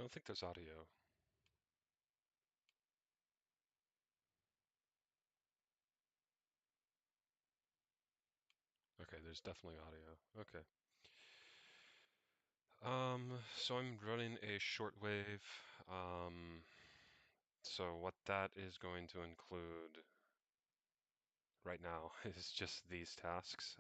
don't think there's audio. Okay, there's definitely audio. Okay. So I'm running a shortwave. Um, so what that is going to include right now is just these tasks.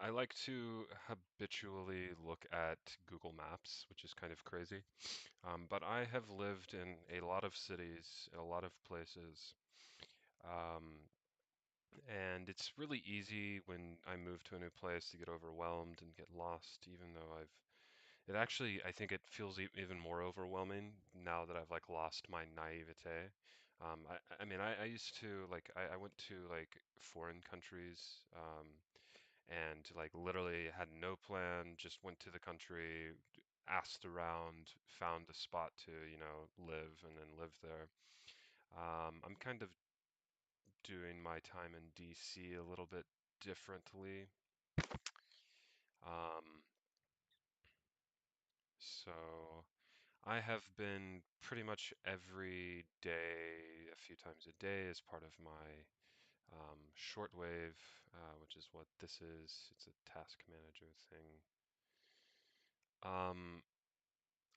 I like to habitually look at Google Maps, which is kind of crazy. But I have lived in a lot of cities, a lot of places. Um, And it's really easy when I move to a new place to get overwhelmed and get lost, even though it actually, I think it feels even more overwhelming now that I've like lost my naivete. I mean, I used to like, I went to like foreign countries, and like literally had no plan, just went to the country, asked around, found a spot to, live and then live there. I'm kind of doing my time in DC a little bit differently. Um, so I have been pretty much every day, a few times a day, as part of my shortwave, which is what this is. It's a task manager thing. Um,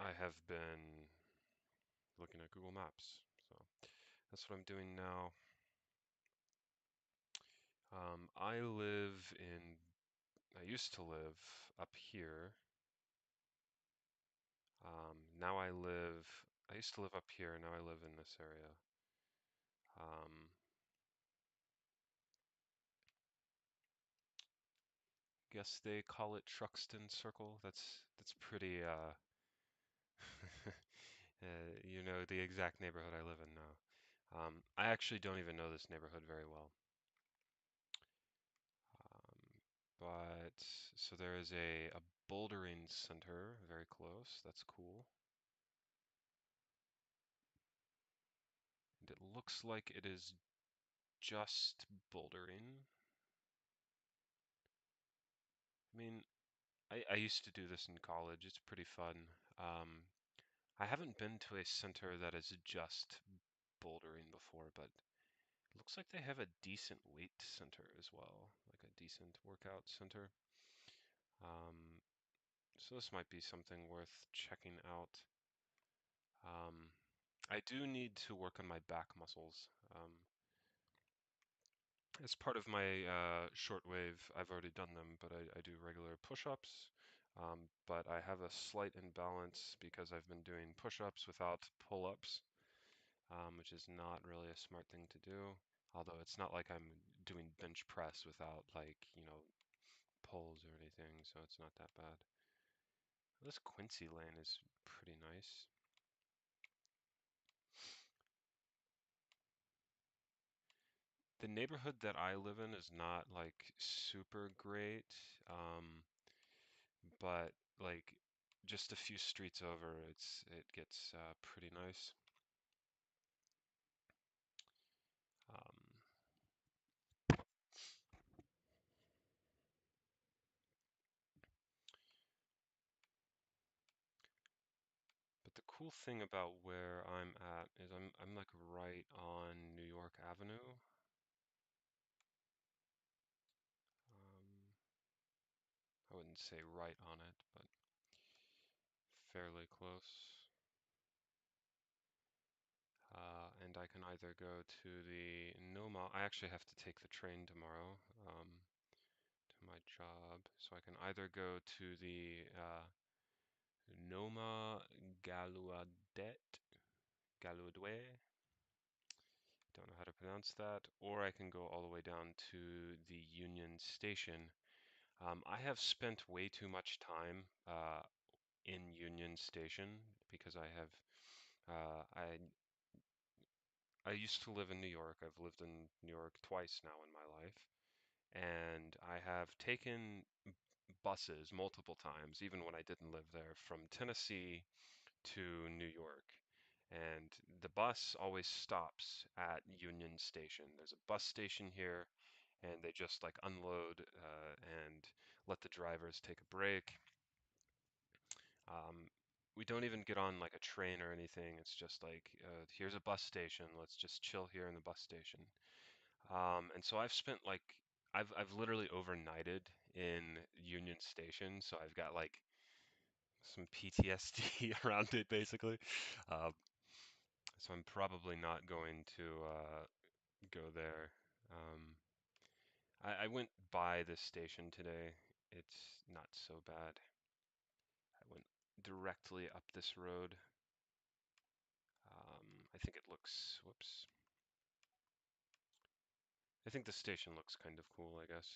I have been looking at Google Maps. So that's what I'm doing now. I used to live up here. I used to live up here, now I live in this area. Um, guess they call it Truxton Circle. That's pretty, you know, the exact neighborhood I live in now. I actually don't even know this neighborhood very well. Um, but so there is a bouldering center very close. That's cool. And it looks like it is just bouldering. I mean, I used to do this in college. It's pretty fun. I haven't been to a center that is just bouldering before, but it looks like they have a decent weight center as well, like a decent workout center. Um, so this might be something worth checking out. Um, I do need to work on my back muscles. As part of my shortwave, I've already done them, but I do regular push-ups. But I have a slight imbalance because I've been doing push-ups without pull-ups, which is not really a smart thing to do. Although it's not like I'm doing bench press without like, pulls or anything, so it's not that bad. This Quincy lane is pretty nice. The neighborhood that I live in is not like super great, but like just a few streets over, it gets pretty nice. Um, but the cool thing about where I'm at is I'm like right on New York Avenue. Um, I wouldn't say right on it, but fairly close. And I can either go to the Noma. I actually have to take the train tomorrow to my job, so I can either go to the Noma Galuadet, Galuadwe, don't know how to pronounce that, or I can go all the way down to the Union Station. I have spent way too much time in Union Station because uh, I I used to live in New York. I've lived in New York twice now in my life, and I have taken buses multiple times, even when I didn't live there, from Tennessee to New York. And the bus always stops at Union Station. There's a bus station here, and they just like unload and let the drivers take a break. Um, we don't even get on like a train or anything. It's just like, here's a bus station. Let's just chill here in the bus station. And so I've spent like I've literally overnighted in Union Station, so I've got like some PTSD around it basically. Uh, so I'm probably not going to go there. Um, I went by this station today. It's not so bad. I went directly up this road. I think it looks, whoops. I think the station looks kind of cool, I guess.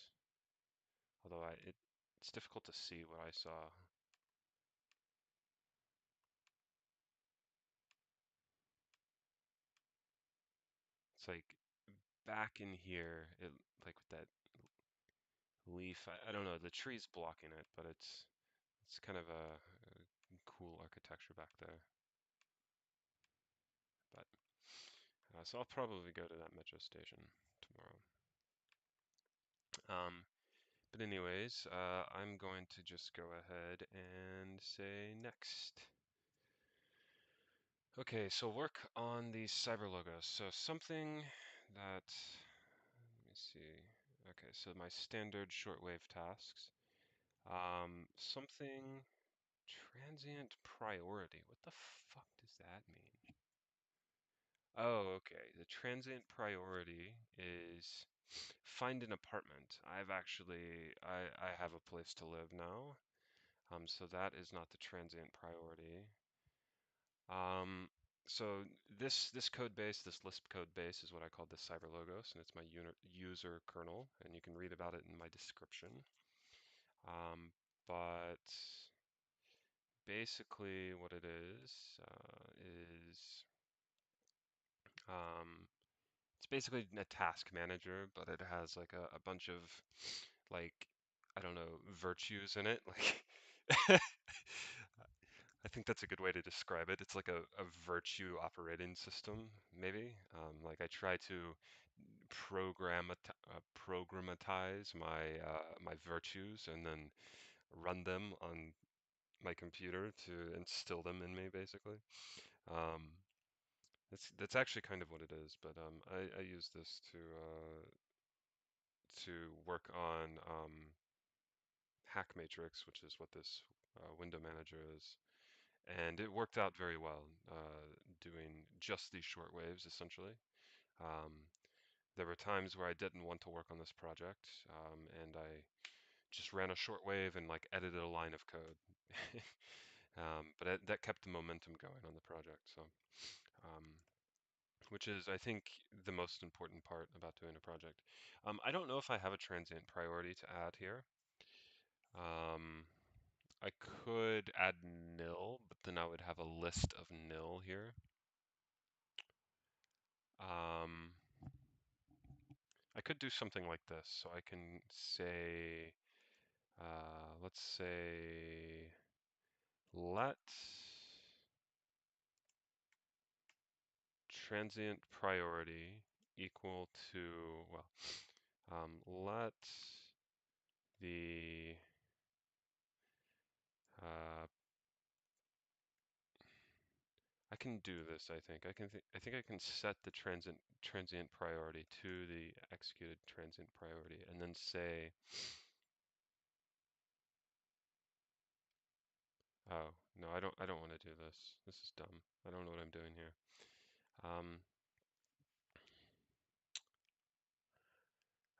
Although it's difficult to see what I saw. It's like back in here, it like with that leaf. I don't know. The tree's blocking it, but it's kind of a cool architecture back there. But so I'll probably go to that metro station tomorrow. Um, but anyways, I'm going to just go ahead and say next. Okay, so work on the cyber logos. So something that, let me see. Okay, so my standard shortwave tasks. Something transient priority. What the fuck does that mean? Oh, okay. The transient priority is find an apartment. I have a place to live now. So that is not the transient priority. Um, so this code base, this Lisp code base is what I call the cyber logos, and it's my user kernel, and you can read about it in my description. Um, but basically what it is um, it's basically a task manager, but it has like a bunch of like I don't know virtues in it. Like I think that's a good way to describe it. It's like a virtue operating system, maybe. Like I try to programmatize my virtues and then run them on my computer to instill them in me, basically. Um, that's actually kind of what it is, but I use this to work on Hack Matrix, which is what this window manager is. And it worked out very well, doing just these short waves, essentially. Um, there were times where I didn't want to work on this project, and I just ran a short wave and like edited a line of code. But that kept the momentum going on the project. So, um, which is, I think, the most important part about doing a project. I don't know if I have a transient priority to add here. Um, I could add nil, but then I would have a list of nil here. Um, I could do something like this. So I can say, let's say, let transient priority equal to, well, let the uh, I can do this, I think. I think I can set the transient priority to the executed transient priority and then say, oh, no, I don't want to do this. This is dumb. I don't know what I'm doing here. Um,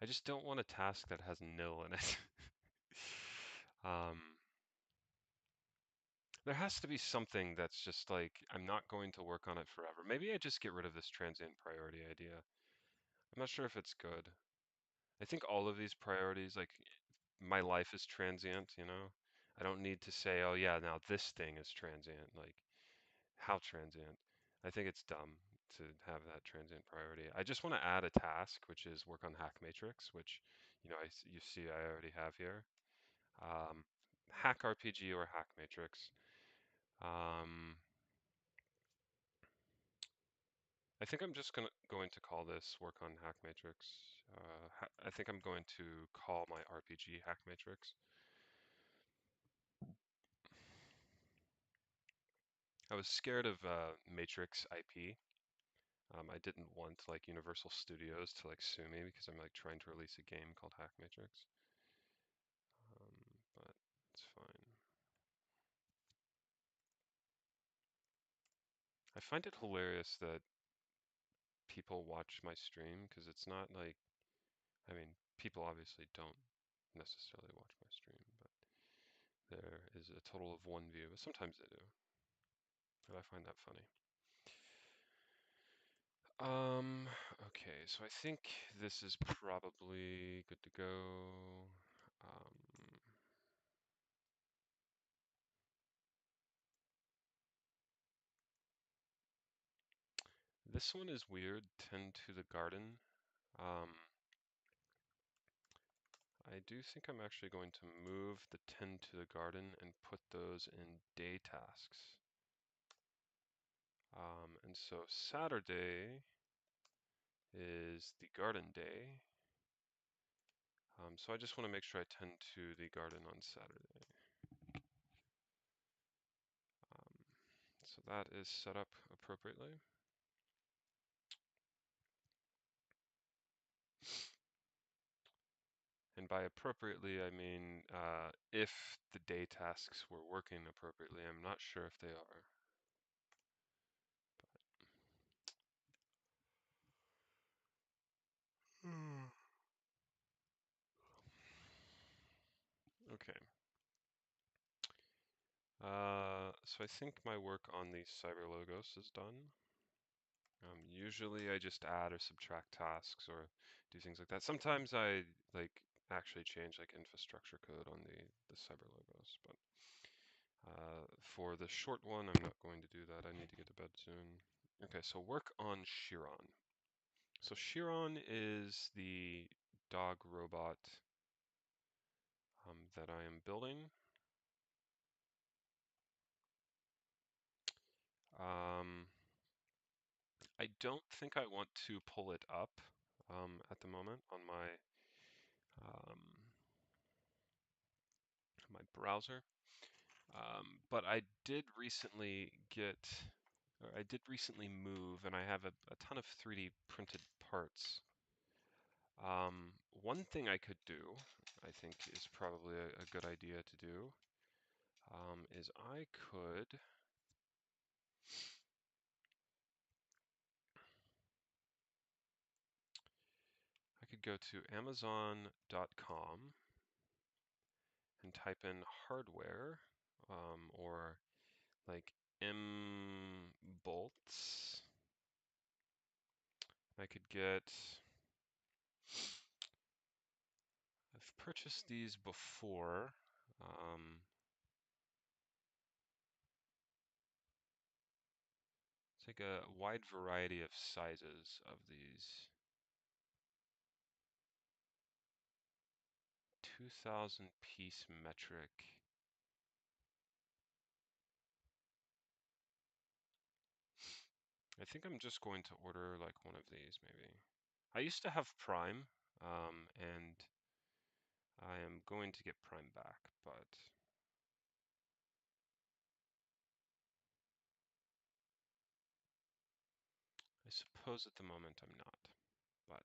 I just don't want a task that has nil in it. um, there has to be something that's just like, I'm not going to work on it forever. Maybe I just get rid of this transient priority idea. I'm not sure if it's good. I think all of these priorities, like my life is transient, you know? I don't need to say, oh yeah, now this thing is transient. Like, how transient? I think it's dumb to have that transient priority. I just want to add a task, which is work on Hack Matrix, which, you know, you see I already have here. Um, Hack RPG or Hack Matrix. Um, I think I'm just going to call this work on Hack Matrix. I think I'm going to call my RPG Hack Matrix. I was scared of Matrix IP. I didn't want like Universal Studios to like sue me because I'm like trying to release a game called Hack Matrix. But it's fine. I find it hilarious that people watch my stream because it's not like, I mean, people obviously don't necessarily watch my stream, but there is a total of one view, but sometimes they do, and I find that funny. Um, okay, so I think this is probably good to go. Um, this one is weird, tend to the garden. Um, I do think I'm actually going to move the tend to the garden and put those in day tasks. And so Saturday is the garden day. So I just want to make sure I tend to the garden on Saturday. Um, so that is set up appropriately. And by appropriately, I mean if the day tasks were working appropriately. I'm not sure if they are. But... Okay. So I think my work on the cyber logos is done. Usually I just add or subtract tasks or do things like that. Sometimes I like actually change like infrastructure code on the cyber logos, but for the short one, I'm not going to do that. I need to get to bed soon. Okay, so work on Chiron. So Chiron is the dog robot that I am building. Um, I don't think I want to pull it up at the moment on um, my browser. But I did recently move, and I have a ton of 3D printed parts. One thing I could do, I think is probably a good idea to do, is I could go to Amazon.com and type in hardware, or like M bolts. I could get, I've purchased these before. It's like a wide variety of sizes of these. 2,000 piece metric. I think I'm just going to order like one of these maybe. I used to have Prime, and I am going to get Prime back, but I suppose at the moment I'm not. But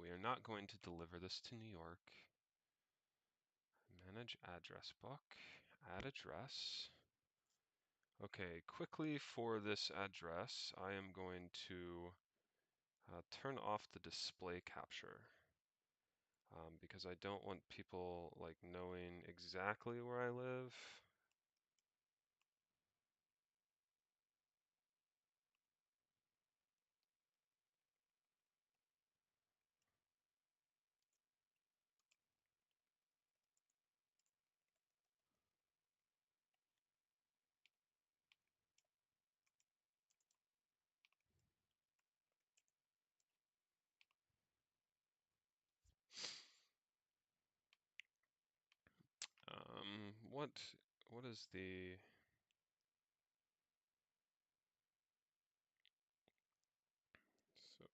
we are not going to deliver this to New York. Manage address book, add address. Okay, quickly for this address, I am going to turn off the display capture because I don't want people like knowing exactly where I live. What is the so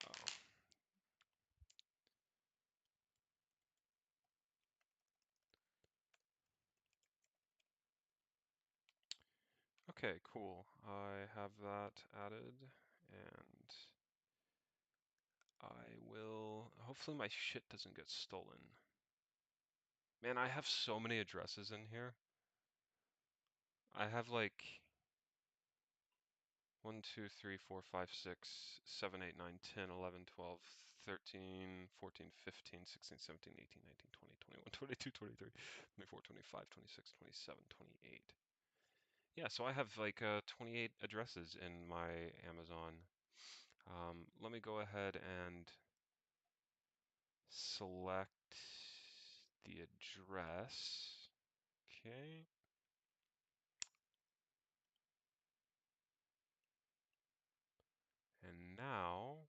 oh Okay, cool. I have that added, and I will. Hopefully, my shit doesn't get stolen. Man, I have so many addresses in here. I have like 1, 2, 3, 4, 5, 6, 7, 8, 9, 10, 11, 12, 13, 14, 15, 16, 17, 18, 19, 20, 21, 22, 23, 24, 25, 26, 27, 28. Yeah, so I have like 28 addresses in my Amazon. Let me go ahead and select the address. Okay. And now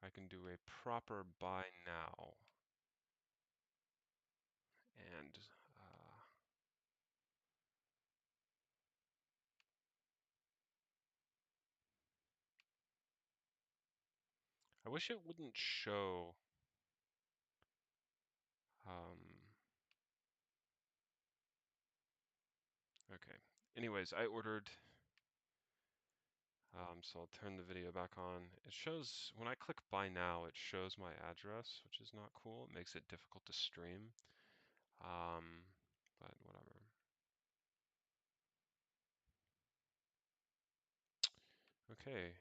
I can do a proper buy now. And I wish it wouldn't show. Um, okay. Anyways, I ordered. So I'll turn the video back on. It shows, when I click buy now, it shows my address, which is not cool. It makes it difficult to stream. But whatever. Okay.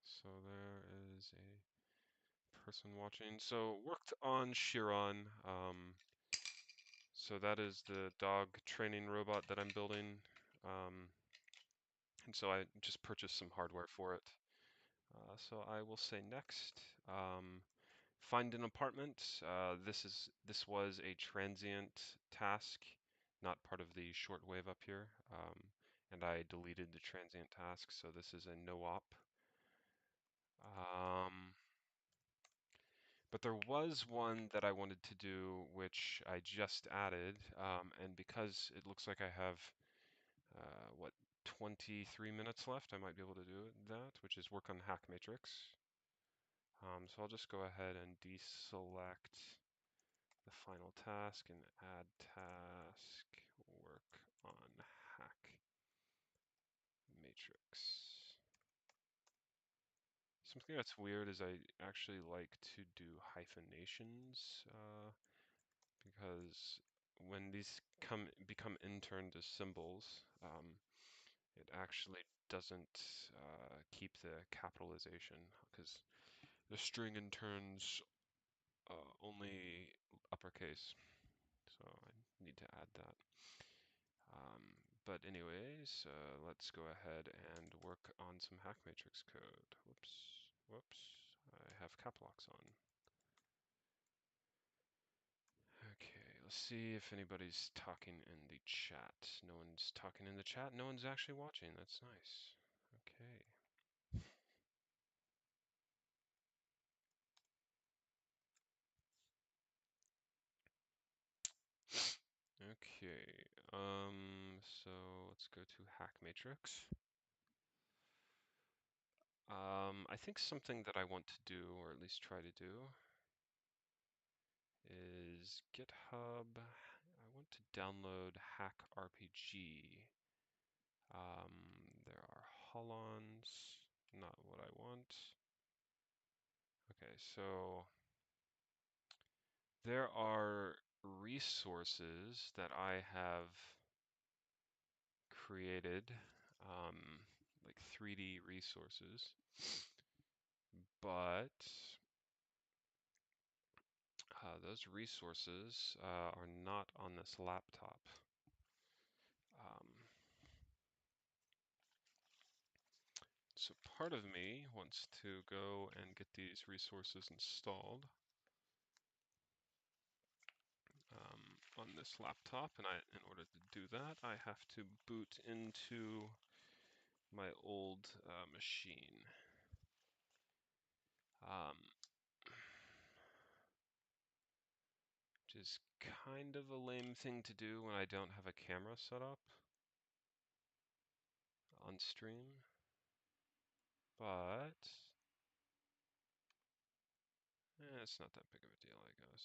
So there is a person watching. So worked on Chiron. So that is the dog training robot that I'm building. And so I just purchased some hardware for it. So I will say next. Find an apartment. This was a transient task, not part of the shortwave up here. And I deleted the transient task, so this is a no-op. But there was one that I wanted to do, which I just added, and because it looks like I have, what, 23 minutes left, I might be able to do that, which is work on Hack Matrix. So I'll just go ahead and deselect the final task and add task, work on Hack Matrix. Something that's weird is I actually like to do hyphenations, because when these become interned as symbols, it actually doesn't keep the capitalization because the string interns only uppercase, so I need to add that. But anyways, let's go ahead and work on some hack matrix code. Whoops, I have cap locks on. Okay, let's see if anybody's talking in the chat. No one's talking in the chat. No one's actually watching. That's nice. Okay. Okay. So let's go to Hack Matrix. I think something that I want to do, or at least try to do, is GitHub. I want to download Hack RPG. There are holons, not what I want. Okay, so there are resources that I have created, like 3D resources, but those resources are not on this laptop. So part of me wants to go and get these resources installed on this laptop, and in order to do that, I have to boot into my old machine. Which is kind of a lame thing to do when I don't have a camera set up on stream, but it's not that big of a deal, I guess.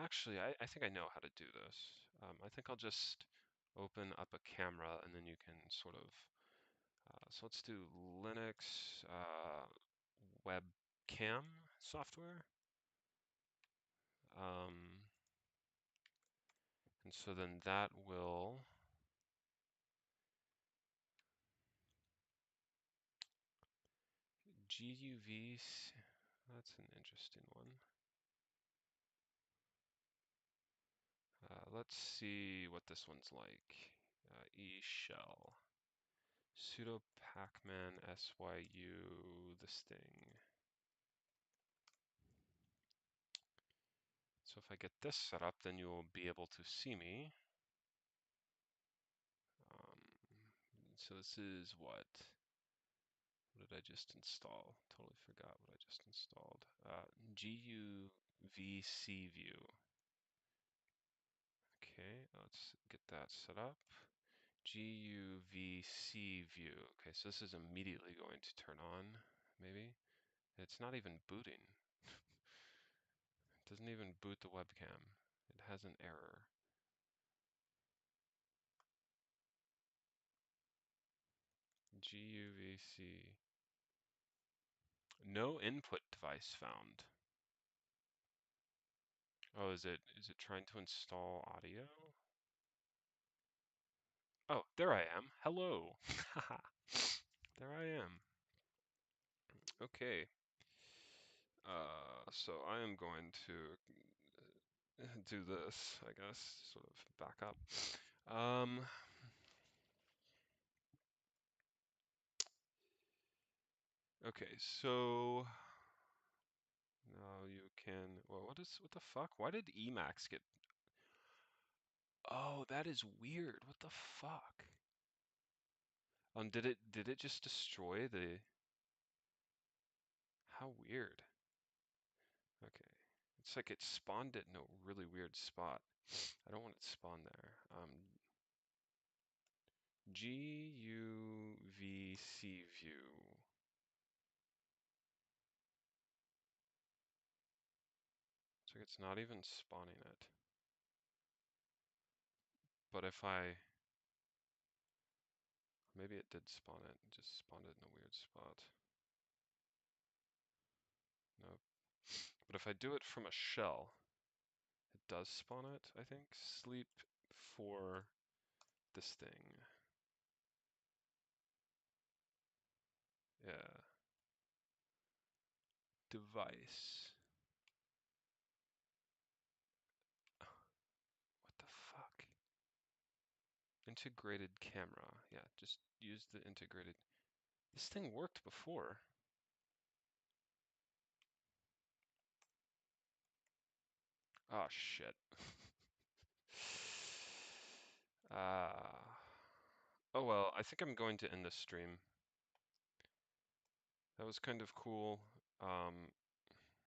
Actually, I think I know how to do this. I think I'll just open up a camera and then you can sort of, so let's do Linux webcam software. And so then that will GUV, that's an interesting one. Let's see what this one's like. eShell, sudo pacman syu this thing. So if I get this set up, then you'll be able to see me. Um, so this is what? What did I just install? Totally forgot what I just installed. GUVC view. Okay, let's get that set up. GUVC view. Okay, so this is immediately going to turn on, maybe. It's not even booting. It doesn't even boot the webcam. It has an error. GUVC. No input device found. Oh, is it trying to install audio? Oh, there I am. Hello. There I am. Okay. So I am going to do this, I guess, sort of back up. Okay, so now you can, well, what the fuck? Why did Emacs get, oh, that is weird. What the fuck? Did it just destroy the, how weird. Okay. It's like it spawned it in a really weird spot. I don't want it spawned there. GUVC view. It's like it's not even spawning it. But if I, maybe it did spawn it, just spawned it in a weird spot. Nope. But if I do it from a shell, it does spawn it, I think. Sleep for this thing. Yeah. Device. What the fuck? Integrated camera. Yeah, just use the integrated. This thing worked before. Oh shit. Oh well, I think I'm going to end this stream. That was kind of cool.